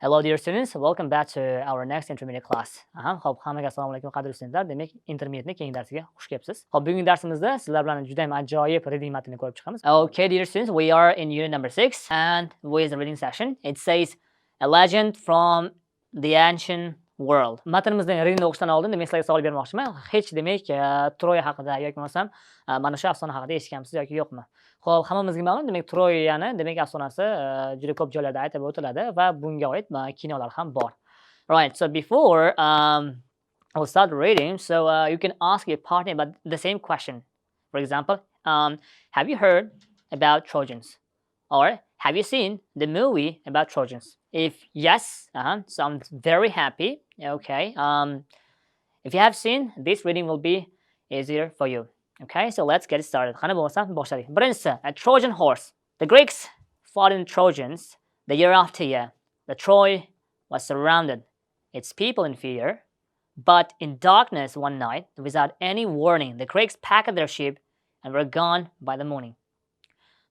Hello dear students, welcome back to our next intermediate class. Xo'p, hammaga assalomu alaykum qadrli studentlar. Demak, intermediate keyingi darsiga xush kelibsiz. Xo'p, bugungi darsimizda sizlar bilan juda ham ajoyib reading matnini ko'rib chiqamiz. Okay dear students, we are in unit number 6 and with the reading session. It says a legend from the ancient world. Matnimizdan reading o'qishdan oldin demak sizlarga savol bermoqchiman. Hech demak Troya haqida yoki bo'lmasam mana shu afsona haqida eshitganmisiz yoki yo'qmi? Xo'p, hammamizga ma'lum, demak Troyani demak afsonasi juda ko'p joylarda aytib o'tiladi va bunga oid kinolar ham bor. Right, so before we'll start reading, so you can ask your partner about the same question. For example, have you heard about Trojans? Or have you seen the movie about Trojans? If yes, so I'm very happy. Okay. If you have seen, this reading will be easier for you. Okay, so let's get started. Qani bo'lmasa boshladik. Birinchisi, a Trojan horse. The Greeks fought in Trojans the year after year. The Troy was surrounded, its people in fear. But in darkness one night, without any warning, the Greeks packed their ship and were gone by the morning.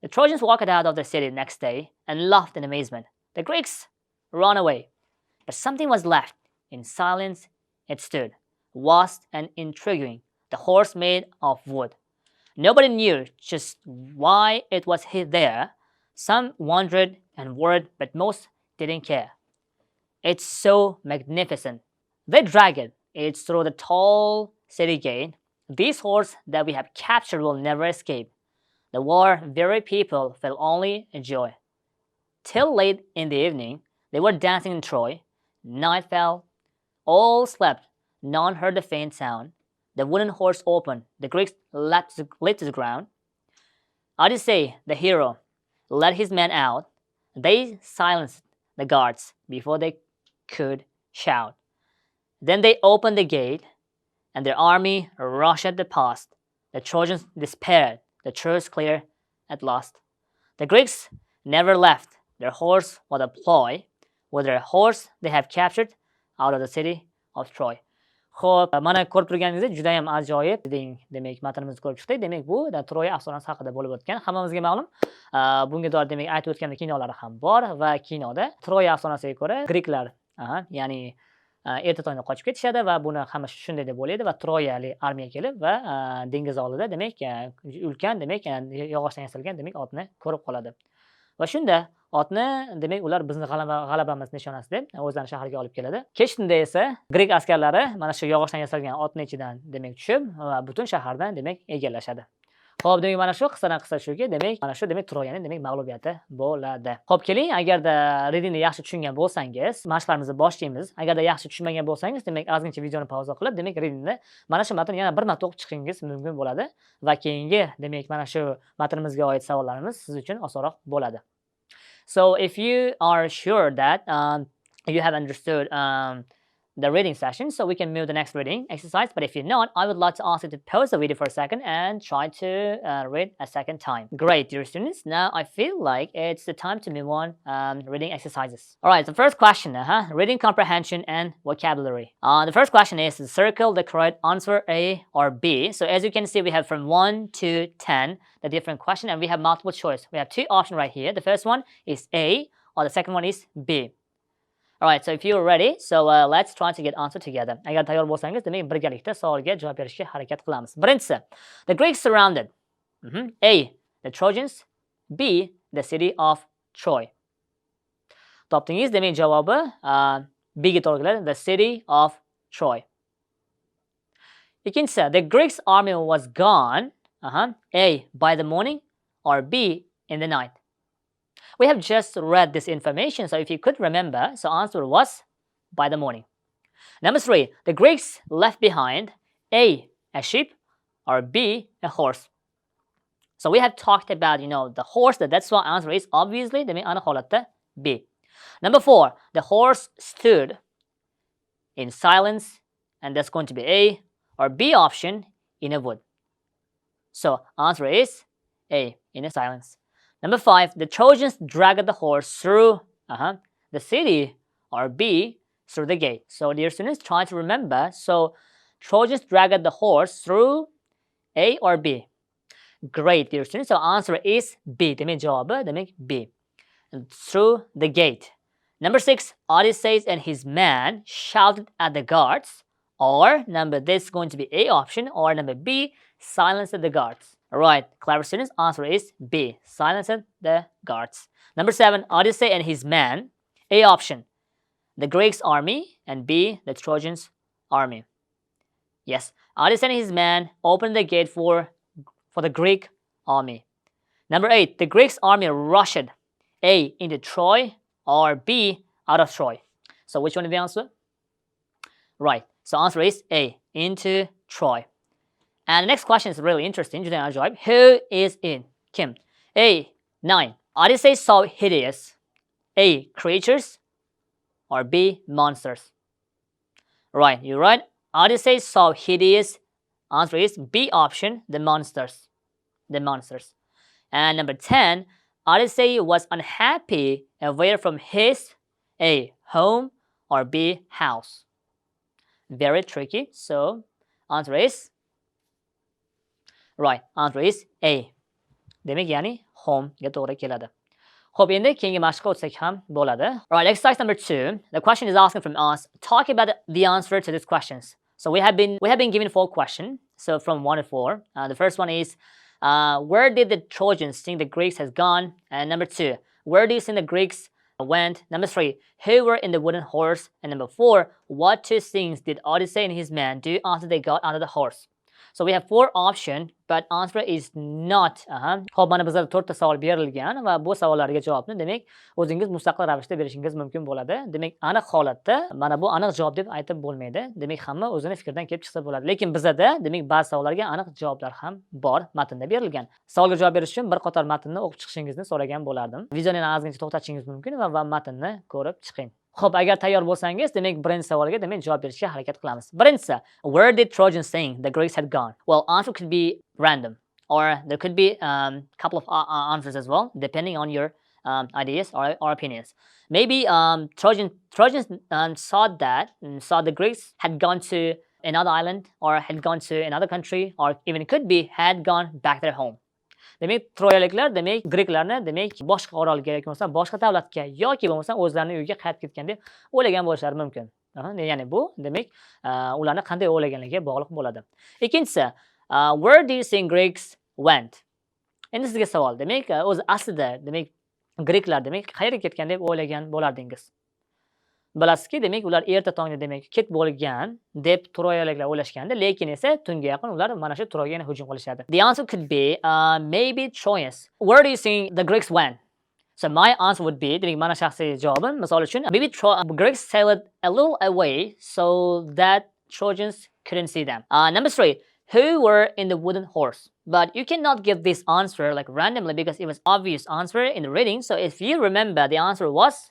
The Trojans walked out of the city the next day and laughed in amazement. The Greeks ran away, but something was left. In silence it stood, vast and intriguing, the horse made of wood. Nobody knew just why it was there. Some wondered and worried, but most didn't care. It's so magnificent. They dragged it through the tall city gate. This horse that we have captured will never escape. The war-weary people felt only joy. Till late in the evening, they were dancing in Troy. Night fell. All slept. None heard the faint sound. The wooden horse opened. The Greeks leaped to the ground. Odysseus, the hero, led his men out. They silenced the guards before they could shout. Then they opened the gate, and their army rushed at the pass. The Trojans despaired. The church clear at last. The Greeks never left. Their horse was a ploy. With their horse they have captured out of the city of Troy. Xo'p, mana ko'rib turganingizdek juda ham ajoyib demak matnimizni ko'rib chiqdik. Demak bu Troya afsonasi haqida bo'lib o'tgan. Hammamizga ma'lum, bunga doir demak aytib o'tgan kinolari ham bor va kinoda Troya afsonasiga ko'ra greklar, ya'ni erta tongda qochib ketishadi va buni hamma shunday deb o'ylaydi va Troyalik armiya kelib va dengiz oldida demak ulkan demak yog'ochdan yasalgan demak otni ko'rib qoladi. Va shunda otni demak ular bizni g'alabamiz nishonasi deb o'zlarini shaharga olib keladi. Kechda esa grek askarlari mana shu yog'ochdan yasalgan otning ichidan demak tushib va butun shahardan demak egallashadi. Xo'p, demak mana shu qissadan qissa shuki, demak mana shu demak Troyaning demak mag'lubiyati bo'ladi. Xo'p, keling, agarda readingni yaxshi tushungan bo'lsangiz, mashqlarimizni boshlaymiz. Agarda yaxshi tushunmagan bo'lsangiz, demak ozgincha videoni pauza qilib, demak readingni mana shu matnni yana bir marta o'qib chiqishingiz mumkin bo'ladi va keyingi demak mana shu matnimizga oid savollarimiz siz uchun osonroq bo'ladi. So if you are sure that you have understood the reading session, so we can move the next reading exercise. But if you're not, I would like to ask you to pause the video for a second and try to read a second time. Great, dear students. Now I feel like it's the time to move on reading exercises. All right, the first question, reading comprehension and vocabulary. The first question is circle the correct answer A or B. So as you can see, we have from 1 to 10 the different question, and we have multiple choice. We have two options right here. The first one is A, or the second one is B. Alright, so if you're ready, so let's try to get answer together. Agar tayyor bo'lsangiz, demak birgalikda savolga javob berishga harakat qilamiz. Birinchisi, the Greeks surrounded. A, the Trojans. B, the city of Troy. Topdingiz, demak javobi B ga to'g'ri keladi, the city of Troy. Ikkinchisi, the Greeks army was gone. A, by the morning, or B, in the night. We have just read this information, so if you could remember, so answer was by the morning. Number 3, the Greeks left behind A, a sheep, or B, a horse. So we have talked about, the horse, that's why answer is obviously the ana holatda B. Number 4, the horse stood in silence, and that's going to be A, or B option, in a wood. So answer is A, in a silence. Number 5, the Trojans dragged the horse through the city, or B, through the gate. So dear students, try to remember. So Trojans dragged the horse through A or B. Great, dear students. So answer is B. Demek javobi, demek B. Through the gate. Number 6, Odysseus and his man shouted at the guards. Or number, this is going to be A option, or number B, silenced the guards. Alright, clever students, answer is B, silenced the guards. Number 7, Odysseus and his man, A option, the Greeks army, and B, the Trojans army. Yes, Odysseus and his man opened the gate for the Greek army. Number 8, the Greeks army rushed A, into Troy, or B, out of Troy. So which one is the answer? Right, so answer is A, into Troy. And the next question is really interesting. Who is in? Kim. A, 9. Odysseus saw hideous A, creatures, or B, monsters. Right, you're right. Odysseus saw hideous. Answer is B option, the monsters. The monsters. And number 10, Odysseus was unhappy away from his A, home, or B, house. Very tricky. So answer is right. Answer is A. Demek ya'ni home ga to'g'ri keladi. Xo'p, endi keyingi mashqqa o'tsak ham bo'ladi. Right, exercise number 2. The question is asking from us, talk about the answer to these questions. So we have been given 4 questions. So from 1 to 4. The first one is, where did the Trojans think the Greeks has gone? And number 2, where do you think the Greeks went? Number 3, who were in the wooden horse? And number 4, what 2 things did Odysseus and his men do after they got out of the horse? So we have 4 options, but answer is not. Xo'p, mana bizga 4 ta savol berilgan va bu savollarga javobni demak o'zingiz mustaqil ravishda berishingiz mumkin bo'ladi. Demak, aniq holatda mana bu aniq javob deb aytib bo'lmaydi. Demak, hamma o'zini fikridan kelib chiqsa bo'ladi. Lekin bizada demak ba'zi savollarga aniq javoblar ham bor, matnda berilgan. Savolga javob berish uchun bir qator matnni o'qib chiqishingizni so'ragan bo'lardim. Videoni ozgincha to'xtatishingiz mumkin va matnni ko'rib chiqing. Xo'p, agar tayyor bo'lsangiz, demak birinchi savolga demak javob berishga harakat qilamiz. Birinchisi, where did Trojans think the Greeks had gone? Well, answer could be random, or there could be a couple of answers as well, depending on your ideas or opinions. Maybe Trojans saw the Greeks had gone to another island, or had gone to another country, or even it could be had gone back their home. Demak, Troyaliklar demak Greklarni demak boshqa orolga yoki bo'lmasa boshqa davlatga yoki bo'lmasa o'zlarining uyiga qaytib ketgan deb o'ylagan bo'lishlari mumkin. Ya'ni bu demak ularni qanday o'ylaganligiga bog'liq bo'ladi. Ikkinchisi, where do you think Greeks went? Endi sizga savol. Demak, o'zi aslida demak Greklar demak qayerga ketgan deb o'ylagan bo'lardingiz? Bilasizki, demak ular erta tongda demak ket bo'lgan deb Troyaliklar o'ylashganda, lekin esa tunga yaqin ular mana shu Troyaga yana hujum qilishadi. The answer could be maybe Troyans. Where do you think the Greeks went? So my answer would be, demak mana shaxsiy javobim, misol uchun, maybe Greeks sailed a little away so that Trojans couldn't see them. Number 3, who were in the wooden horse? But you cannot give this answer like randomly because it was obvious answer in the reading. So if you remember, the answer was,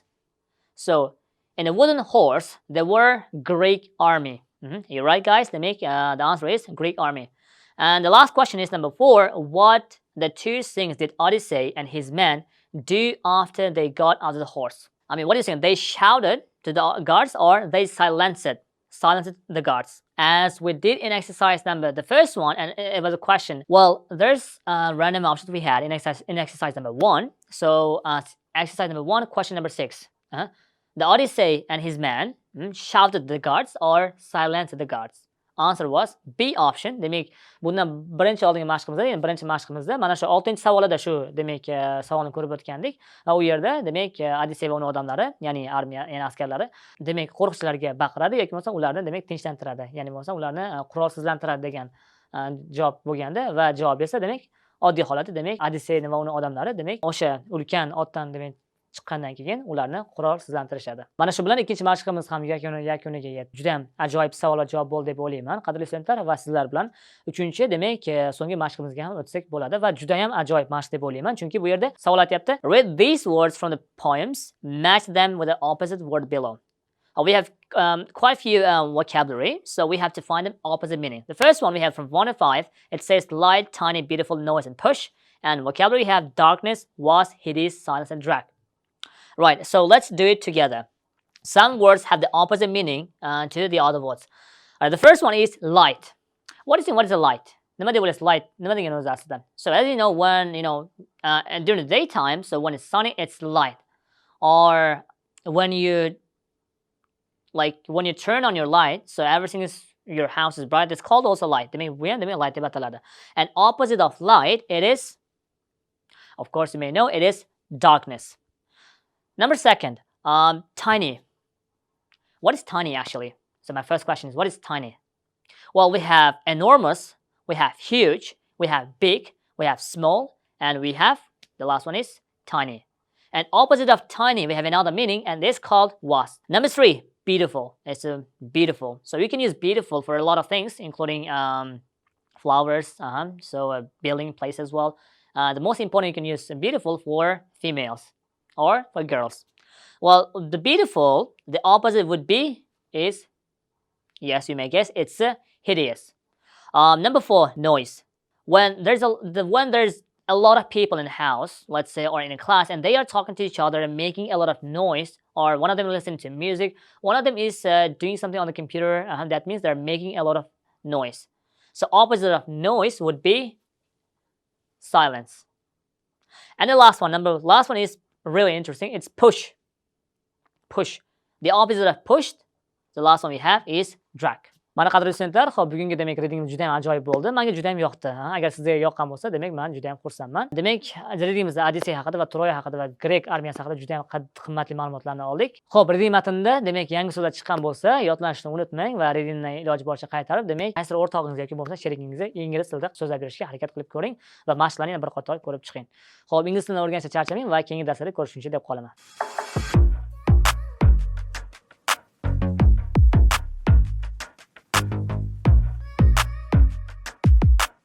so in a wooden horse, there were Greek army. You're right, guys. The answer is Greek army. And the last question is number 4. What the 2 things did Odysseus and his men do after they got out of the horse? I mean, what do you think? They shouted to the guards, or they silenced the guards? As we did in exercise number, the first one, and it was a question. Well, there's random options we had in exercise number 1. So exercise number 1, question number 6. The Odysseus and his man shouted at the guards or silenced the guards. Answer was B option. Demak, bundan birinchi oldingi mashqimizda, ya'ni birinchi mashqimizda mana shu 6-savolda shu demak savolni ko'rib o'tgandik. Va u yerda demak Odysseus va uning odamlari, ya'ni armiya, ya'ni askarlari demak qo'riqchilarga baqiradi yoki bo'lmasa ularni demak tinchlantiradi, ya'ni bo'lmasa ularni qurolsizlantiradi degan javob bo'lganda, va javob esa demak oddiy holatda demak Odysseus va uning odamlari demak o'sha ulkan otdan demak chiqqandan keyin ularni qurolsizlantirishadi. Mana shu bilan ikkinchi mashqimiz ham yakuniga yetdi. Juda ham ajoyib savol va javob bo'ldi deb o'ylayman, qadrli studentlar, va sizlar bilan uchinchi demak so'nggi mashqimizga ham o'tsak bo'ladi va juda ham ajoyib mashq deb o'ylayman, chunki bu yerda savol aytyapti, read these words from the poems, match them with the opposite word below. We have quite a few vocabulary, so we have to find the opposite meaning. The first one we have from 1 to 5, it says light, tiny, beautiful, noise, and push. And vocabulary we have darkness, was, hideous, silence, and drag. Right, so let's do it together. Some words have the opposite meaning to the other words. The first one is light. What is a light? Nima deb o'ylaysiz? Light nima degani o'zi aslida? So as you know, when during the daytime, so when it's sunny, it's light. Or when you turn on your light, so everything is your house is bright. It's called also light. Demek light deb ataladi. And opposite of light, it is, of course, you may know, it is darkness. Number second, tiny. What is tiny actually? So my first question is, what is tiny? Well, we have enormous, we have huge, we have big, we have small, and we have, the last one is tiny. And opposite of tiny, we have another meaning, and it's called vast. Number three, beautiful. It's beautiful. So you can use beautiful for a lot of things, including flowers, so a building place as well. The most important, you can use beautiful for females or for girls. Well, the beautiful, the opposite would be is, yes, you may guess, it's hideous. Number four, noise. When there's a lot of people in the house, let's say, or in a class, and they are talking to each other and making a lot of noise, or one of them listening to music, one of them is doing something on the computer, that means they're making a lot of noise. So opposite of noise would be silence. And the last one is really interesting. It's push. Push. The opposite of pushed, the last one we have is drag. Mana qadrli studentlar, xo'p, bugungi demak reading juda ham ajoyib bo'ldi. Menga juda ham yoqdi. Agar sizga yoqqan bo'lsa, demak men juda ham xursandman. Demak, readingimizda Odissey haqida va Troy haqida va Grek armiyasi haqida juda ham qimmatli ma'lumotlarni oldik. Xo'p, reading matnida demak yangi so'zlar chiqqan bo'lsa, yodlanishni unutmang va readingni iloji boricha qaytarib, demak, qaysi o'rtog'ingiz yoki bo'lmasa sherigingizga ingliz tilida so'zlab berishga harakat qilib ko'ring va mashqlarni yana bir qator ko'rib chiqing. Xo'p, ingliz tilini o'rganishga charchamang va keyingi darslarda ko'rishguncha deb qolaman.